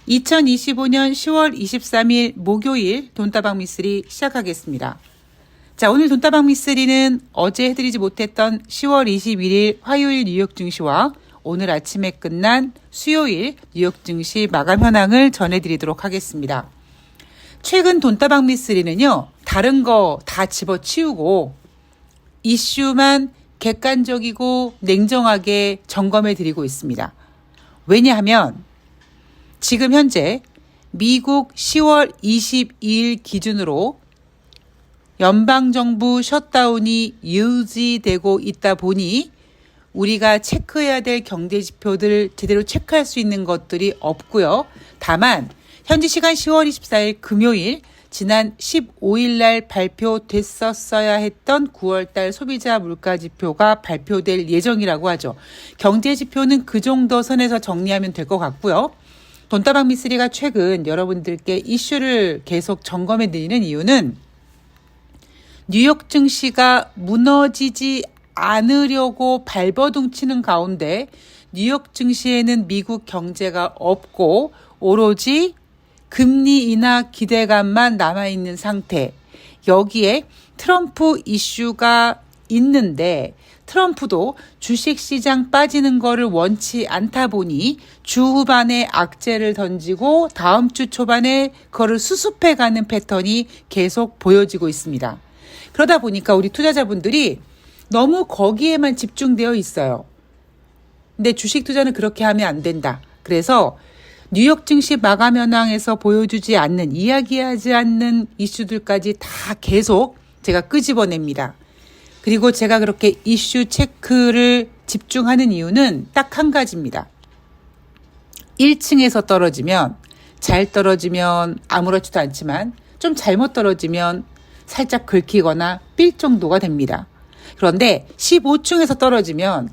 2025년 10월 23일 목요일 돈다방 미쓰리 시작하겠습니다. 자, 오늘 돈다방 미쓰리는 어제 해드리지 못했던 10월 21일 화요일 뉴욕 증시와 오늘 아침에 끝난 수요일 뉴욕 증시 마감 현황을 전해드리도록 하겠습니다. 최근 돈다방 미쓰리는요, 다른 거 다 집어치우고 이슈만 객관적이고 냉정하게 점검해 드리고 있습니다. 왜냐하면 지금 현재 미국 10월 22일 기준으로 연방정부 셧다운이 유지되고 있다 보니 우리가 체크해야 될 경제지표들을 제대로 체크할 수 있는 것들이 없고요. 다만 현지 시간 10월 24일 금요일 지난 15일 날 발표됐었어야 했던 9월달 소비자 물가지표가 발표될 예정이라고 하죠. 경제지표는 그 정도 선에서 정리하면 될 것 같고요. 돈다방 미쓰리가 최근 여러분들께 이슈를 계속 점검해 드리는 이유는 뉴욕 증시가 무너지지 않으려고 발버둥 치는 가운데 뉴욕 증시에는 미국 경제가 없고 오로지 금리 인하 기대감만 남아있는 상태. 여기에 트럼프 이슈가 있는데 트럼프도 주식시장 빠지는 거를 원치 않다 보니 주 후반에 악재를 던지고 다음 주 초반에 그거를 수습해가는 패턴이 계속 보여지고 있습니다. 그러다 보니까 우리 투자자분들이 너무 거기에만 집중되어 있어요. 근데 주식 투자는 그렇게 하면 안 된다. 그래서 뉴욕 증시 마감 현황에서 보여주지 않는, 이야기하지 않는 이슈들까지 다 계속 제가 끄집어냅니다. 그리고 제가 그렇게 이슈 체크를 집중하는 이유는 딱 한 가지입니다. 1층에서 떨어지면, 잘 떨어지면 아무렇지도 않지만 좀 잘못 떨어지면 살짝 긁히거나 삘 정도가 됩니다. 그런데 15층에서 떨어지면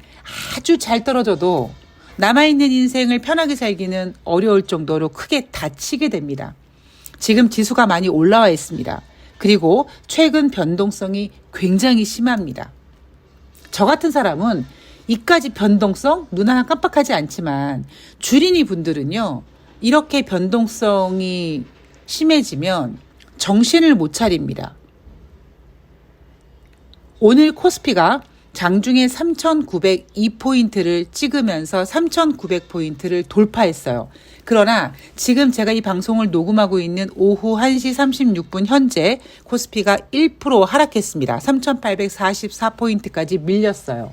아주 잘 떨어져도 남아있는 인생을 편하게 살기는 어려울 정도로 크게 다치게 됩니다. 지금 지수가 많이 올라와 있습니다. 그리고 최근 변동성이 굉장히 심합니다. 저 같은 사람은 이까지 변동성 눈 하나 깜빡하지 않지만 주린이 분들은요, 이렇게 변동성이 심해지면 정신을 못 차립니다. 오늘 코스피가 장중에 3,902포인트를 찍으면서 3,900포인트를 돌파했어요. 그러나 지금 제가 이 방송을 녹음하고 있는 오후 1시 36분 현재 코스피가 1% 하락했습니다. 3,844포인트까지 밀렸어요.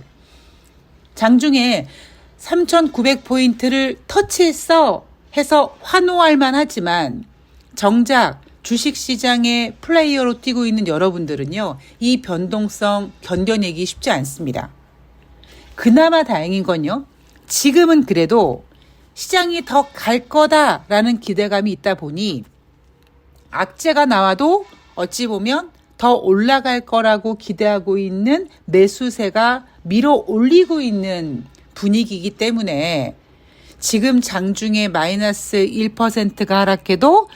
장중에 3,900포인트를 터치했어 해서 환호할 만하지만 정작 주식시장의 플레이어로 뛰고 있는 여러분들은요, 이 변동성 견뎌내기 쉽지 않습니다. 그나마 다행인 건요, 지금은 그래도 시장이 더 갈 거다라는 기대감이 있다 보니 악재가 나와도 어찌 보면 더 올라갈 거라고 기대하고 있는 매수세가 밀어 올리고 있는 분위기이기 때문에 지금 장중에 마이너스 1%가 하락해도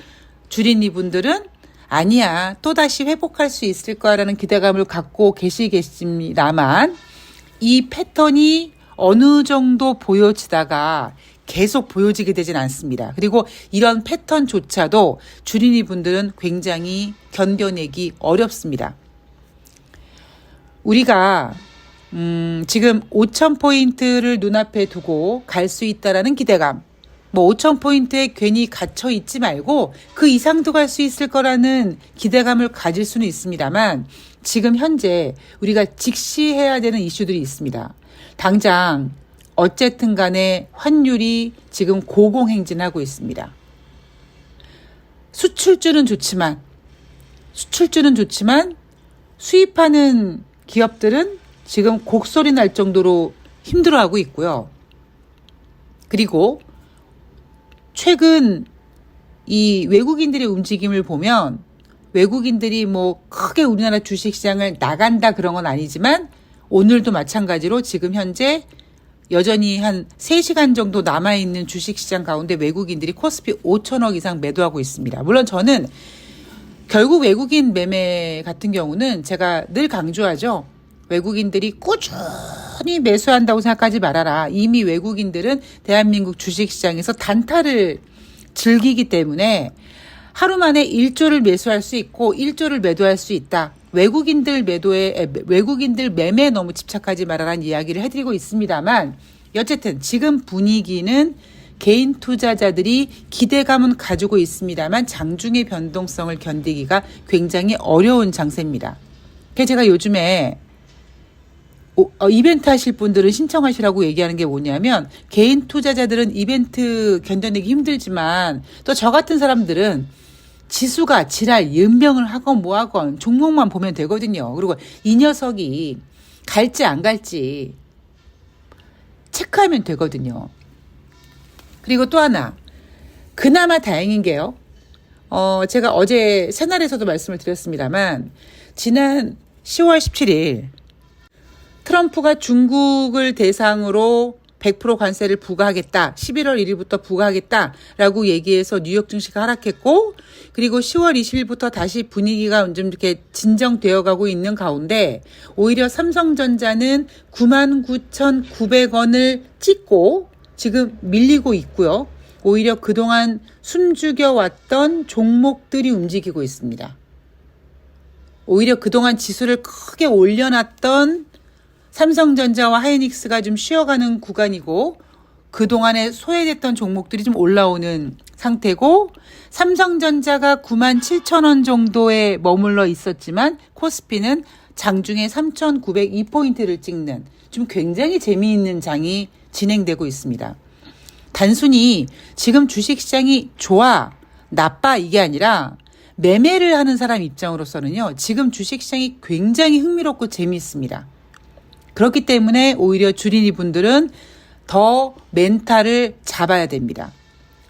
주린이 분들은 아니야, 또다시 회복할 수 있을 거라는 기대감을 갖고 계시겠습니다만 이 패턴이 어느 정도 보여지다가 계속 보여지게 되진 않습니다. 그리고 이런 패턴조차도 주린이 분들은 굉장히 견뎌내기 어렵습니다. 우리가 지금 5,000포인트를 눈앞에 두고 갈 수 있다라는 기대감, 5,000포인트에 괜히 갇혀 있지 말고 그 이상도 갈 수 있을 거라는 기대감을 가질 수는 있습니다만 지금 현재 우리가 직시해야 되는 이슈들이 있습니다. 당장 어쨌든 간에 환율이 지금 고공행진하고 있습니다. 수출주는 좋지만 수입하는 기업들은 지금 곡소리 날 정도로 힘들어하고 있고요. 그리고 최근 이 외국인들의 움직임을 보면 외국인들이 크게 우리나라 주식시장을 나간다 그런 건 아니지만 오늘도 마찬가지로 지금 현재 여전히 한 3시간 정도 남아있는 주식시장 가운데 외국인들이 코스피 5천억 이상 매도하고 있습니다. 물론 저는 결국 외국인 매매 같은 경우는 제가 늘 강조하죠. 외국인들이 꾸준히 매수한다고 생각하지 말아라. 이미 외국인들은 대한민국 주식시장에서 단타를 즐기기 때문에 하루 만에 1조를 매수할 수 있고 1조를 매도할 수 있다. 외국인들 매매에 너무 집착하지 말아라는 이야기를 해드리고 있습니다만, 어쨌든 지금 분위기는 개인 투자자들이 기대감은 가지고 있습니다만 장중의 변동성을 견디기가 굉장히 어려운 장세입니다. 그래서 제가 요즘에 이벤트 하실 분들은 신청하시라고 얘기하는 게 뭐냐면, 개인 투자자들은 이벤트 견뎌내기 힘들지만 또 저 같은 사람들은 지수가 지랄 연명을 하건 뭐하건 종목만 보면 되거든요. 그리고 이 녀석이 갈지 안 갈지 체크하면 되거든요. 그리고 또 하나, 그나마 다행인 게요. 제가 어제 새날에서도 말씀을 드렸습니다만, 지난 10월 17일 트럼프가 중국을 대상으로 100% 관세를 부과하겠다. 11월 1일부터 부과하겠다라고 얘기해서 뉴욕 증시가 하락했고, 그리고 10월 20일부터 다시 분위기가 좀 이렇게 진정되어 가고 있는 가운데, 오히려 삼성전자는 99,900원을 찍고 지금 밀리고 있고요. 오히려 그동안 숨죽여 왔던 종목들이 움직이고 있습니다. 오히려 그동안 지수를 크게 올려놨던 삼성전자와 하이닉스가 좀 쉬어가는 구간이고, 그동안에 소외됐던 종목들이 좀 올라오는 상태고, 삼성전자가 97,000원 정도에 머물러 있었지만 코스피는 장중에 3,902포인트를 찍는 좀 굉장히 재미있는 장이 진행되고 있습니다. 단순히 지금 주식시장이 좋아, 나빠 이게 아니라 매매를 하는 사람 입장으로서는요, 지금 주식시장이 굉장히 흥미롭고 재미있습니다. 그렇기 때문에 오히려 주린이 분들은 더 멘탈을 잡아야 됩니다.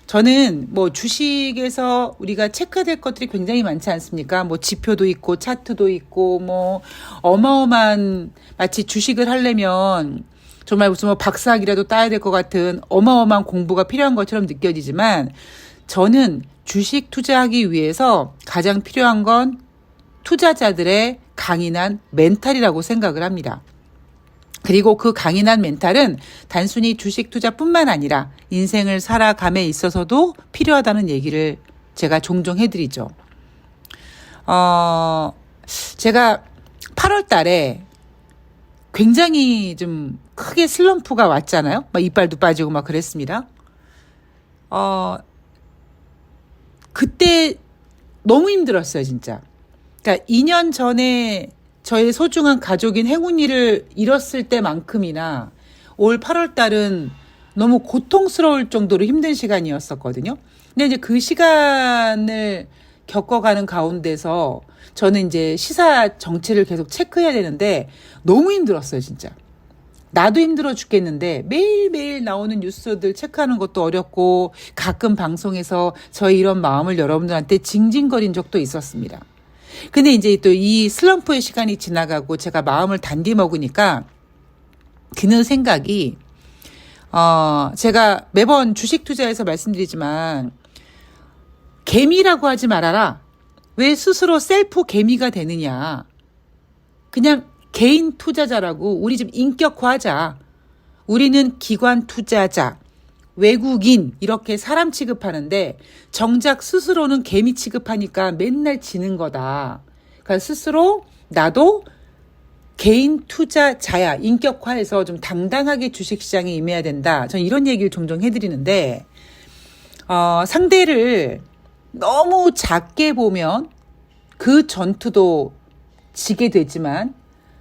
저는 뭐 주식에서 우리가 체크해야 될 것들이 굉장히 많지 않습니까? 뭐 지표도 있고 차트도 있고 뭐 어마어마한, 마치 주식을 하려면 정말 무슨 뭐 박사학위라도 따야 될 것 같은 어마어마한 공부가 필요한 것처럼 느껴지지만, 저는 주식 투자하기 위해서 가장 필요한 건 투자자들의 강인한 멘탈이라고 생각을 합니다. 그리고 그 강인한 멘탈은 단순히 주식 투자뿐만 아니라 인생을 살아감에 있어서도 필요하다는 얘기를 제가 종종 해드리죠. 제가 8월 달에 굉장히 좀 크게 슬럼프가 왔잖아요. 막 이빨도 빠지고 막 그랬습니다. 그때 너무 힘들었어요, 진짜. 그러니까 2년 전에 저의 소중한 가족인 행운이를 잃었을 때만큼이나 올 8월 달은 너무 고통스러울 정도로 힘든 시간이었었거든요. 근데 이제 그 시간을 겪어가는 가운데서 저는 이제 시사 정치를 계속 체크해야 되는데 너무 힘들었어요, 진짜. 나도 힘들어 죽겠는데 매일매일 나오는 뉴스들 체크하는 것도 어렵고, 가끔 방송에서 저의 이런 마음을 여러분들한테 징징거린 적도 있었습니다. 근데 이제 또 이 슬럼프의 시간이 지나가고 제가 마음을 단디 먹으니까 드는 생각이, 제가 매번 주식 투자에서 말씀드리지만 개미라고 하지 말아라. 왜 스스로 셀프 개미가 되느냐. 그냥 개인 투자자라고 우리 좀 인격화하자. 우리는 기관 투자자, 외국인 이렇게 사람 취급하는데 정작 스스로는 개미 취급하니까 맨날 지는 거다. 그러니까 스스로 나도 개인 투자자야, 인격화해서 좀 당당하게 주식시장에 임해야 된다. 전 이런 얘기를 종종 해드리는데, 상대를 너무 작게 보면 그 전투도 지게 되지만,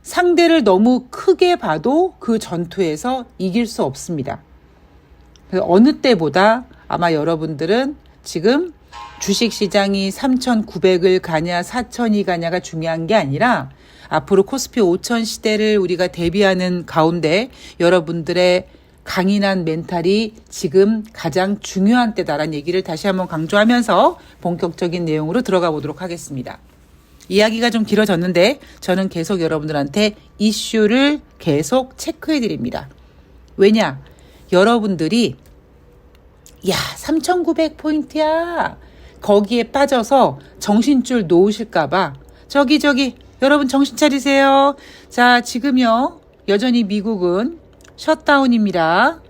상대를 너무 크게 봐도 그 전투에서 이길 수 없습니다. 그래서 어느 때보다 아마 여러분들은 지금 주식시장이 3,900을 가냐 4,000이 가냐가 중요한 게 아니라, 앞으로 코스피 5,000 시대를 우리가 대비하는 가운데 여러분들의 강인한 멘탈이 지금 가장 중요한 때다라는 얘기를 다시 한번 강조하면서 본격적인 내용으로 들어가 보도록 하겠습니다. 이야기가 좀 길어졌는데 저는 계속 여러분들한테 이슈를 계속 체크해 드립니다. 왜냐? 여러분들이 3,900포인트야 거기에 빠져서 정신줄 놓으실까봐 저기 여러분 정신 차리세요. 자, 지금요 여전히 미국은 셧다운입니다.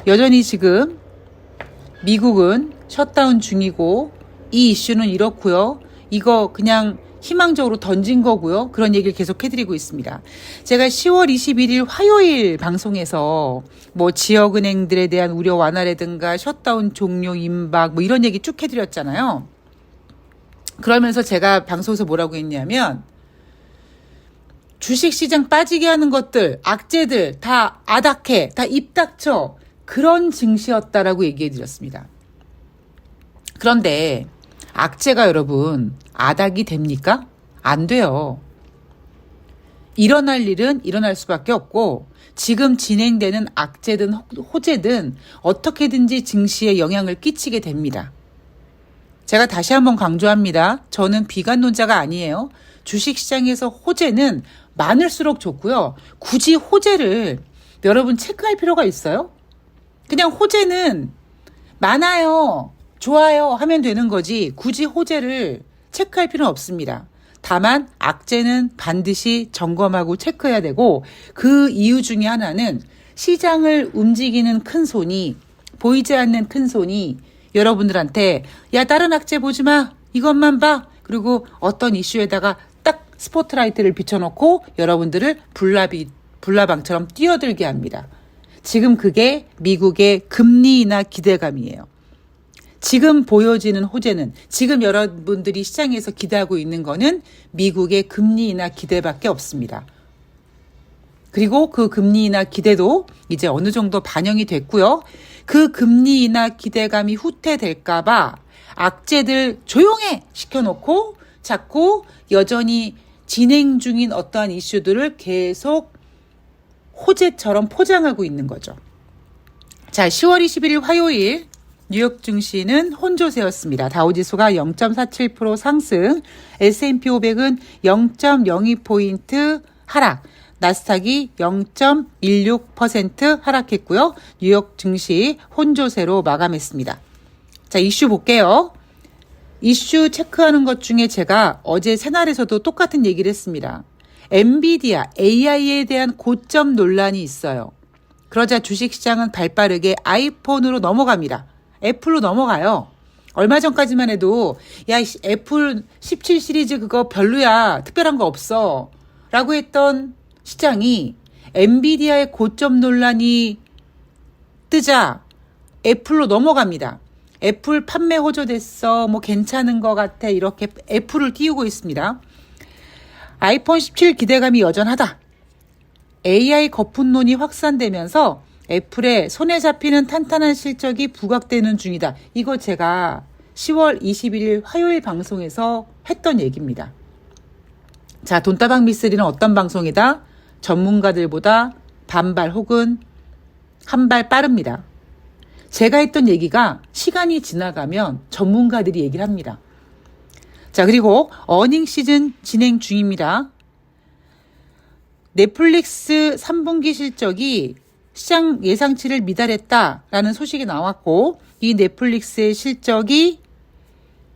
여전히 지금 미국은 셧다운 중이고 이 이슈는 이렇고요. 이거 그냥 희망적으로 던진 거고요. 그런 얘기를 계속 해드리고 있습니다. 제가 10월 21일 화요일 방송에서 뭐 지역은행들에 대한 우려 완화라든가 셧다운 종료 임박 뭐 이런 얘기 쭉 해드렸잖아요. 그러면서 제가 방송에서 뭐라고 했냐면 주식시장 빠지게 하는 것들, 악재들 다 아닥해, 다 입 닥쳐 그런 증시였다라고 얘기해드렸습니다. 그런데 악재가 여러분 아닥이 됩니까? 안 돼요. 일어날 일은 일어날 수밖에 없고 지금 진행되는 악재든 호재든 어떻게든지 증시에 영향을 끼치게 됩니다. 제가 다시 한번 강조합니다. 저는 비관론자가 아니에요. 주식시장에서 호재는 많을수록 좋고요. 굳이 호재를 여러분 체크할 필요가 있어요? 그냥 호재는 많아요, 좋아요 하면 되는 거지 굳이 호재를 체크할 필요는 없습니다. 다만 악재는 반드시 점검하고 체크해야 되고 그 이유 중에 하나는 시장을 움직이는 큰 손이 보이지 않는 큰 손이 여러분들한테 야 다른 악재 보지 마 이것만 봐 그리고 어떤 이슈에다가 딱 스포트라이트를 비춰놓고 여러분들을 불나방처럼 뛰어들게 합니다. 지금 그게 미국의 금리 인하 기대감이에요. 지금 보여지는 호재는 지금 여러분들이 시장에서 기대하고 있는 거는 미국의 금리 인하 기대밖에 없습니다. 그리고 그 금리 인하 기대도 이제 어느 정도 반영이 됐고요. 그 금리 인하 기대감이 후퇴될까 봐 악재들 조용해 시켜놓고 자꾸 여전히 진행 중인 어떠한 이슈들을 계속 호재처럼 포장하고 있는 거죠. 자, 10월 21일 화요일 뉴욕 증시는 혼조세였습니다. 다우지수가 0.47% 상승, S&P 500은 0.02포인트 하락, 나스닥이 0.16% 하락했고요. 뉴욕 증시 혼조세로 마감했습니다. 자, 이슈 볼게요. 이슈 체크하는 것 중에 제가 어제 새날에서도 똑같은 얘기를 했습니다. 엔비디아, AI에 대한 고점 논란이 있어요. 그러자 주식시장은 발빠르게 아이폰으로 넘어갑니다. 애플로 넘어가요. 얼마 전까지만 해도 야 애플 17 시리즈 그거 별로야. 특별한 거 없어. 라고 했던 시장이 엔비디아의 고점 논란이 뜨자 애플로 넘어갑니다. 애플 판매 호조됐어. 뭐 괜찮은 것 같아. 이렇게 애플을 띄우고 있습니다. 아이폰 17 기대감이 여전하다. AI 거품론이 확산되면서 애플의 손에 잡히는 탄탄한 실적이 부각되는 중이다. 이거 제가 10월 21일 화요일 방송에서 했던 얘기입니다. 자, 돈다방 미쓰리는 어떤 방송이다? 전문가들보다 반발 혹은 한 발 빠릅니다. 제가 했던 얘기가 시간이 지나가면 전문가들이 얘기를 합니다. 자, 그리고 어닝 시즌 진행 중입니다. 넷플릭스 3분기 실적이 시장 예상치를 미달했다라는 소식이 나왔고 이 넷플릭스의 실적이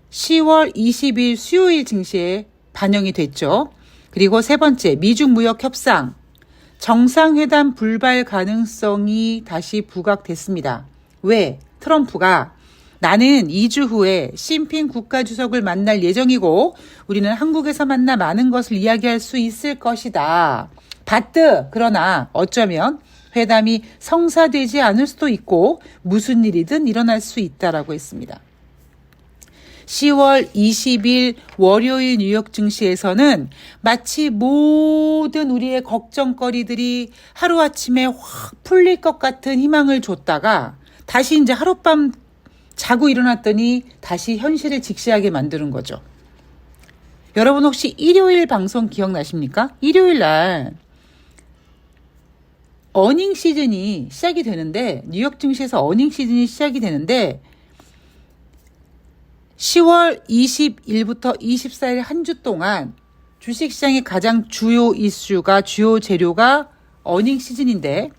10월 20일 수요일 증시에 반영이 됐죠. 그리고 세 번째, 미중 무역 협상 정상회담 불발 가능성이 다시 부각됐습니다. 왜? 트럼프가 나는 2주 후에 시진핑 국가주석을 만날 예정이고 우리는 한국에서 만나 많은 것을 이야기할 수 있을 것이다. 그러나 어쩌면 회담이 성사되지 않을 수도 있고 무슨 일이든 일어날 수 있다라고 했습니다. 10월 20일 월요일 뉴욕 증시에서는 마치 모든 우리의 걱정거리들이 하루아침에 확 풀릴 것 같은 희망을 줬다가 다시 이제 하룻밤 자고 일어났더니 다시 현실을 직시하게 만드는 거죠. 여러분 혹시 일요일 방송 기억나십니까? 일요일 날 어닝 시즌이 시작이 되는데 뉴욕 증시에서 어닝 시즌이 시작이 되는데 10월 20일부터 24일 한 주 동안 주식시장의 가장 주요 이슈가 주요 재료가 어닝 시즌인데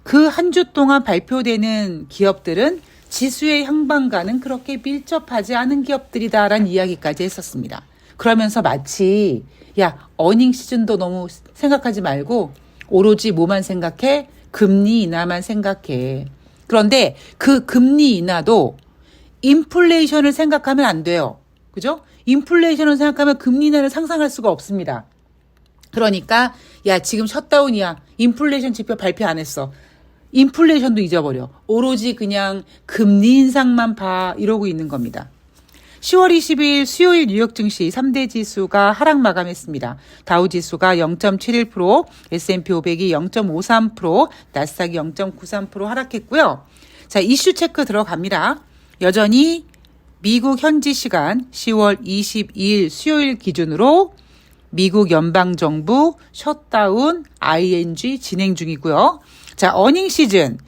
그 한 주 동안 발표되는 기업들은 지수의 향방과는 그렇게 밀접하지 않은 기업들이다라는 이야기까지 했었습니다. 그러면서 마치 야 어닝 시즌도 너무 생각하지 말고 오로지 뭐만 생각해? 금리 인하만 생각해. 그런데 그 금리 인하도 인플레이션을 생각하면 안 돼요. 그죠? 인플레이션을 생각하면 금리 인하를 상상할 수가 없습니다. 그러니까 야 지금 셧다운이야. 인플레이션 지표 발표 안 했어. 인플레이션도 잊어버려. 오로지 그냥 금리 인상만 봐 이러고 있는 겁니다. 10월 20일 수요일 뉴욕 증시 3대 지수가 하락 마감했습니다. 다우 지수가 0.71%, S&P 500이 0.53%, 나스닥이 0.93% 하락했고요. 자, 이슈 체크 들어갑니다. 여전히 미국 현지 시간 10월 22일 수요일 기준으로 미국 연방정부 셧다운 ING 진행 중이고요. 자, 어닝 시즌.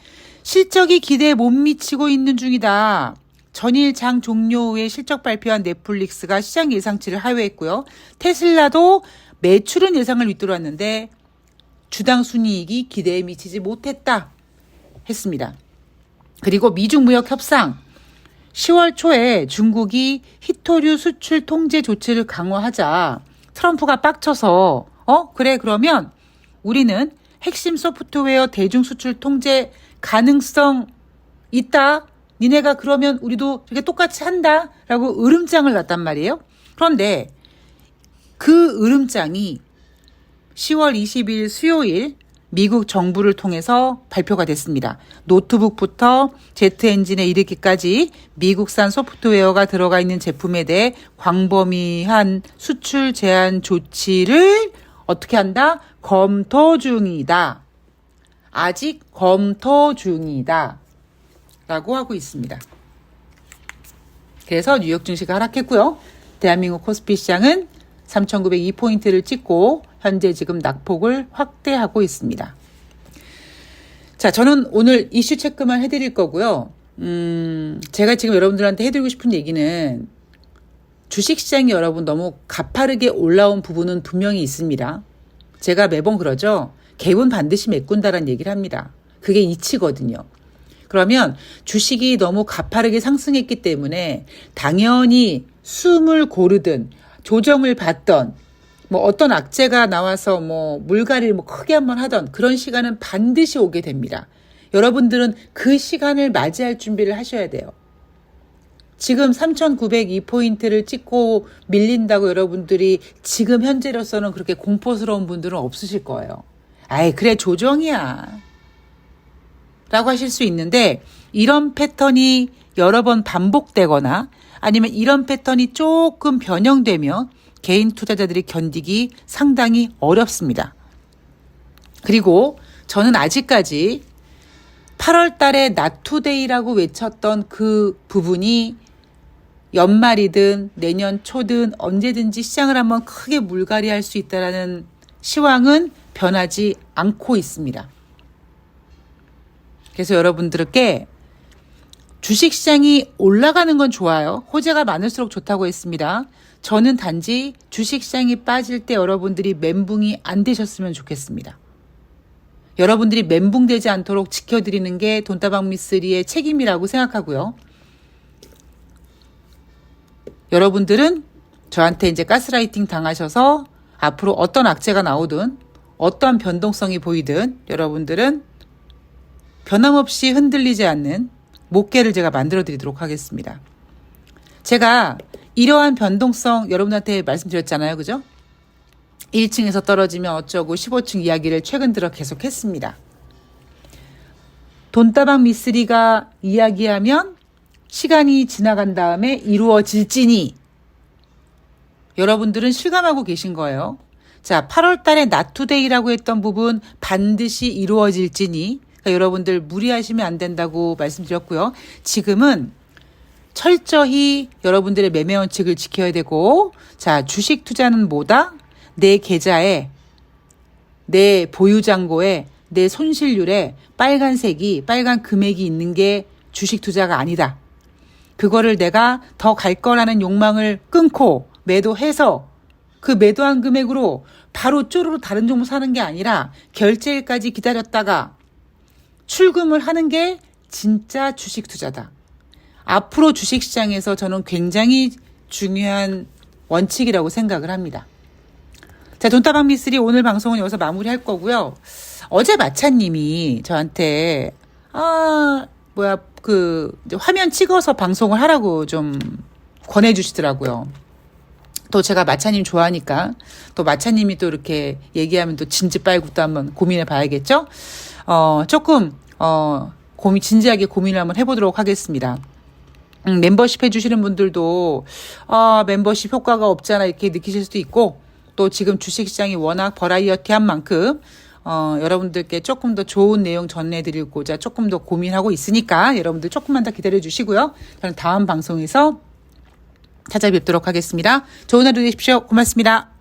실적이 기대에 못 미치고 있는 중이다. 전일 장 종료 후에 실적 발표한 넷플릭스가 시장 예상치를 하회했고요. 테슬라도 매출은 예상을 윗돌았는데 주당 순이익이 기대에 미치지 못했다 했습니다. 그리고 미중 무역 협상. 10월 초에 중국이 히토류 수출 통제 조치를 강화하자 트럼프가 빡쳐서 그래 그러면 우리는 핵심 소프트웨어 대중 수출 통제 가능성 있다. 니네가 그러면 우리도 이렇게 똑같이 한다라고 으름장을 놨단 말이에요. 그런데 그 으름장이 10월 20일 수요일 미국 정부를 통해서 발표가 됐습니다. 노트북부터 제트 엔진에 이르기까지 미국산 소프트웨어가 들어가 있는 제품에 대해 광범위한 수출 제한 조치를 어떻게 한다? 검토 중이다. 아직 검토 중이다. 라고 하고 있습니다. 그래서 뉴욕 증시가 하락했고요. 대한민국 코스피 시장은 3,902포인트를 찍고 현재 지금 낙폭을 확대하고 있습니다. 자, 저는 오늘 이슈 체크만 해드릴 거고요. 제가 지금 여러분들한테 해드리고 싶은 얘기는 주식시장이 여러분 너무 가파르게 올라온 부분은 분명히 있습니다. 제가 매번 그러죠. 갭은 반드시 메꾼다라는 얘기를 합니다. 그게 이치거든요. 그러면 주식이 너무 가파르게 상승했기 때문에 당연히 숨을 고르든 조정을 받던 뭐 어떤 악재가 나와서 뭐 물갈이를 뭐 크게 한번 하던 그런 시간은 반드시 오게 됩니다. 여러분들은 그 시간을 맞이할 준비를 하셔야 돼요. 지금 3,902포인트를 찍고 밀린다고 여러분들이 지금 현재로서는 그렇게 공포스러운 분들은 없으실 거예요. 아이 그래 조정이야. 라고 하실 수 있는데 이런 패턴이 여러 번 반복되거나 아니면 이런 패턴이 조금 변형되면 개인 투자자들이 견디기 상당히 어렵습니다. 그리고 저는 아직까지 8월 달에 나투데이라고 외쳤던 그 부분이 연말이든 내년 초든 언제든지 시장을 한번 크게 물갈이할 수 있다는 시황은 변하지 않고 있습니다. 그래서 여러분들께 주식시장이 올라가는 건 좋아요. 호재가 많을수록 좋다고 했습니다. 저는 단지 주식시장이 빠질 때 여러분들이 멘붕이 안 되셨으면 좋겠습니다. 여러분들이 멘붕되지 않도록 지켜드리는 게 돈다방 미쓰리의 책임이라고 생각하고요. 여러분들은 저한테 이제 가스라이팅 당하셔서 앞으로 어떤 악재가 나오든 어떠한 변동성이 보이든 여러분들은 변함없이 흔들리지 않는 목계를 제가 만들어 드리도록 하겠습니다. 제가 이러한 변동성 여러분한테 말씀드렸잖아요. 그죠? 1층에서 떨어지면 어쩌고 15층 이야기를 최근 들어 계속 했습니다. 돈다방 미쓰리가 이야기하면 시간이 지나간 다음에 이루어질지니 여러분들은 실감하고 계신 거예요. 자, 8월 달에 나투데이라고 했던 부분 반드시 이루어질지니 그러니까 여러분들 무리하시면 안 된다고 말씀드렸고요. 지금은 철저히 여러분들의 매매 원칙을 지켜야 되고 자, 주식 투자는 뭐다? 내 계좌에 내 보유잔고에 내 손실률에 빨간색이 빨간 금액이 있는 게 주식 투자가 아니다. 그거를 내가 더 갈 거라는 욕망을 끊고 매도해서 그 매도한 금액으로 바로 쪼르르 다른 종목 사는 게 아니라 결제일까지 기다렸다가 출금을 하는 게 진짜 주식 투자다. 앞으로 주식시장에서 저는 굉장히 중요한 원칙이라고 생각을 합니다. 자, 돈다방 미쓰리 오늘 방송은 여기서 마무리할 거고요. 어제 마차님이 저한테 이제 화면 찍어서 방송을 하라고 좀 권해주시더라고요. 또 제가 마차님 좋아하니까 또 마차님이 또 이렇게 얘기하면 또 진지 빨고 또 한번 고민해 봐야겠죠? 조금, 진지하게 고민을 한번 해보도록 하겠습니다. 멤버십 해주시는 분들도, 멤버십 효과가 없잖아, 이렇게 느끼실 수도 있고, 또 지금 주식시장이 워낙 버라이어티한 만큼, 여러분들께 조금 더 좋은 내용 전해드리고자 조금 더 고민하고 있으니까 여러분들 조금만 더 기다려 주시고요. 저는 다음 방송에서 찾아뵙도록 하겠습니다. 좋은 하루 되십시오. 고맙습니다.